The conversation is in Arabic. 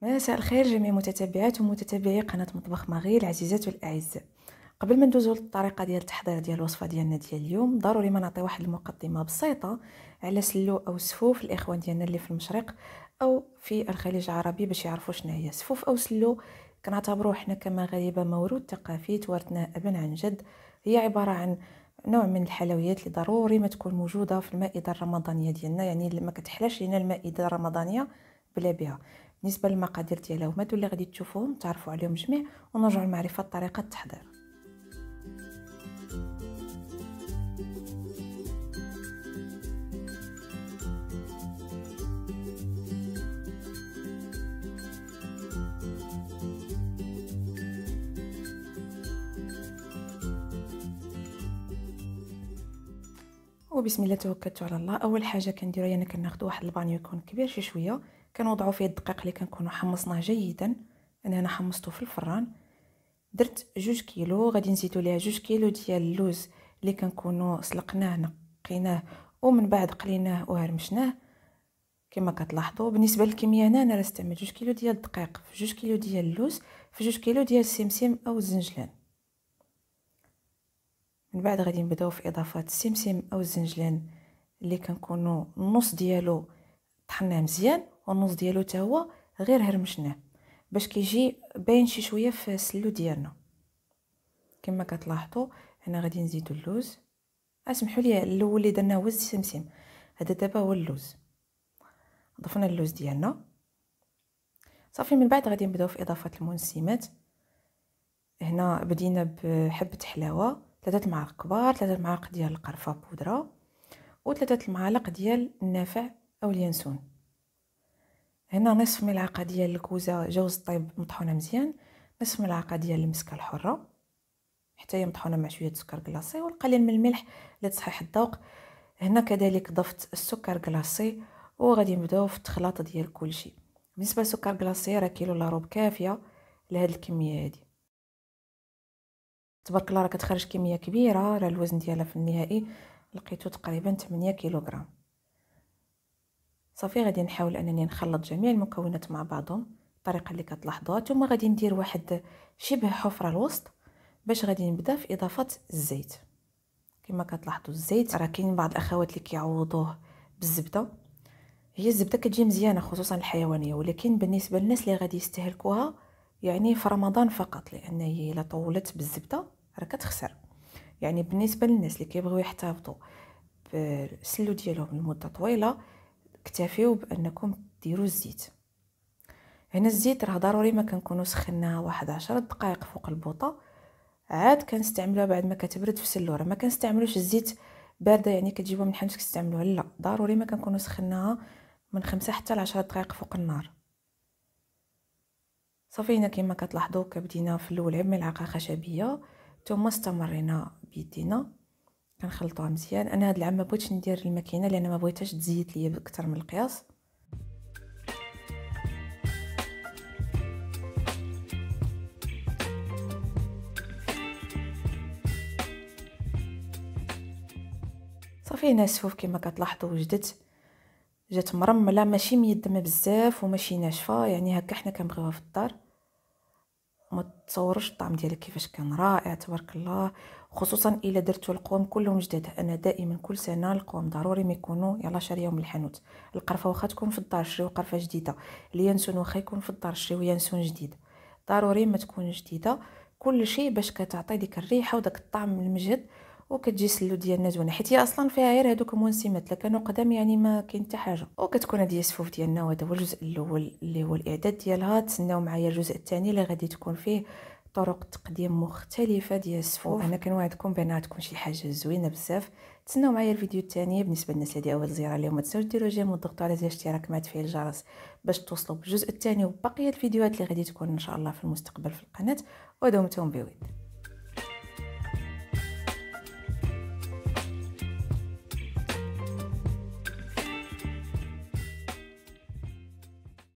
مساء الخير جميع متتبعات ومتتبعي قناه مطبخ ماغي العزيزات والاعزاء. قبل ما ندوزو للطريقه ديال التحضير ديال الوصفه ديالنا ديال اليوم، ضروري ما نعطي واحد المقدمه بسيطه على سلو او سفوف الاخوان ديالنا اللي في المشرق او في الخليج العربي باش يعرفوا شنو هي سفوف او سلو. كنعتبروه حنا كمغاربه موروث ثقافي توارثناه ابا عن جد. هي عباره عن نوع من الحلويات اللي ضروري ما تكون موجوده في المائده الرمضانيه ديالنا، يعني ما كتحلاش لينا المائده الرمضانيه بلا بها. بالنسبه للمقادير ديالها هما اللي غادي تشوفوهم تعرفوا عليهم جميع، ونرجعوا لمعرفه طريقه التحضير. وبسم الله توكلت على الله. اول حاجه كنديروا هي كناخذ واحد البانيو يكون كبير شي شويه، كنوضعوا فيه الدقيق اللي كنكونوا حمصناه جيدا. انا حمصته في الفران. درت 2 كيلو، غادي نزيدوا ليها 2 كيلو ديال اللوز اللي كنكونوا سلقناه نقيناه ومن بعد قليناه وهرمشناه كما كتلاحظوا. بالنسبه للكميه انا استعملت 2 كيلو ديال الدقيق في 2 كيلو ديال اللوز في 2 كيلو ديال السمسم او الزنجلان. من بعد غادي نبداو في اضافه السمسم او الزنجلان اللي كنكونوا النص ديالو طحناه مزيان والنص ديالو حتى هو غير هرمشناه باش كيجي باين شي شويه في السلو ديالنا. كما كتلاحظوا هنا غادي نزيدوا اللوز. اسمحوا لي الاول اللي درنا هو السمسم، هذا دابا هو اللوز. ضفنا اللوز ديالنا صافي. من بعد غادي نبداو في اضافه المنسمات. هنا بدينا بحبه حلاوه، 3 معالق كبار، 3 معالق ديال القرفه بودره، و3 المعالق ديال النافع او اليانسون. هنا نصف ملعقه ديال الكوزه جوز الطيب مطحونه مزيان، نصف ملعقه ديال المسكه الحره حتى هي مطحونه مع شويه سكر كلاصي، والقليل من الملح لتصحيح الذوق. هنا كذلك ضفت السكر كلاصي، وغادي نبداو في التخلاط ديال كلشي. بالنسبه للسكر كلاصي راه كيلو لا روب كافيه لهاد الكميه هذه. تبارك الله راه كتخرج كميه كبيره، راه الوزن ديالها في النهائي لقيته تقريبا 8 كيلوغرام. صافي غادي نحاول انني نخلط جميع المكونات مع بعضهم الطريقه اللي كتلاحظوها. ثم غادي ندير واحد شبه حفره الوسط باش غادي نبدا في اضافه الزيت. كما كتلاحظوا الزيت راه كاين بعض الاخوات اللي كيعوضوه بالزبده. هي الزبده كتجي مزيانه خصوصا الحيوانيه، ولكن بالنسبه للناس اللي غادي يستهلكوها يعني في رمضان فقط، لان هي الا طولت بالزبده راه كتخسر. يعني بالنسبه للناس اللي كيبغيو يحتفظوا بالسلو ديالهم لمده طويله اكتفيوا بانكم ديروا الزيت. هنا الزيت راه ضروري ما كنكونوا سخناها واحد 10 دقائق فوق البوطه، عاد كنستعملوها بعد ما كتبرد في السلوره. ما كنستعملوش الزيت بارده يعني كتجيبوها من الحانوت كتستعملوها، لا ضروري ما كنكونوا سخناها من 5 حتى ل 10 دقائق فوق النار. صافي هنا كما كتلاحظوا كبدينا في الاول غير ملعقه خشبيه، ثم استمرينا بيدينا كنخلطوها مزيان. انا هاد العام ما بغيتش ندير الماكينه لان ما بغيتهاش تزيت ليا اكثر من القياس. صافي هنا السفوف كما كتلاحظوا جات مرمله، ماشي ميدمه بزاف وماشي ناشفه، يعني هكا حنا كنبغيوها في الدار. وما تصوروش الطعم ديالها كيفاش كان رائع تبارك الله، خصوصا الا درتوا القوام كلهم جداد. انا دائما كل سنه القوام ضروري ما يكونوا يلا شاريهم من الحانوت. القرفه واخا تكون في الدار شريو قرفه جديده، اليانسون واخا يكون في الدار شريو يانسون جديد، ضروري ما تكون جديده. كل شيء باش كتعطي ديك الريحه وداك الطعم المجهد وكتجي سلو ديالنا زوينه، حيت هي اصلا فيها غير هذوك المنسمات. لا كانوا قدام يعني ما كاين حتى حاجه. وكتكون هذه السفوف ديالنا، وهذا هو الجزء الاول اللي هو الاعداد ديالها. تسناو معايا الجزء الثاني اللي غادي تكون فيه طرق تقديم مختلفه ديال السفوف. انا كنوعدكم بانها تكون شي حاجه زوينه بزاف. تسناو معايا الفيديو الثاني. بالنسبه للناس اللي دي اول زياره لهم ما تنساوش ديروا جيم وتضغطوا على زر الاشتراك مع تفعيل الجرس باش توصلوا بالجزء الثاني وبقيه الفيديوهات اللي غادي تكون ان شاء الله في المستقبل في القناه. ودمتم بود.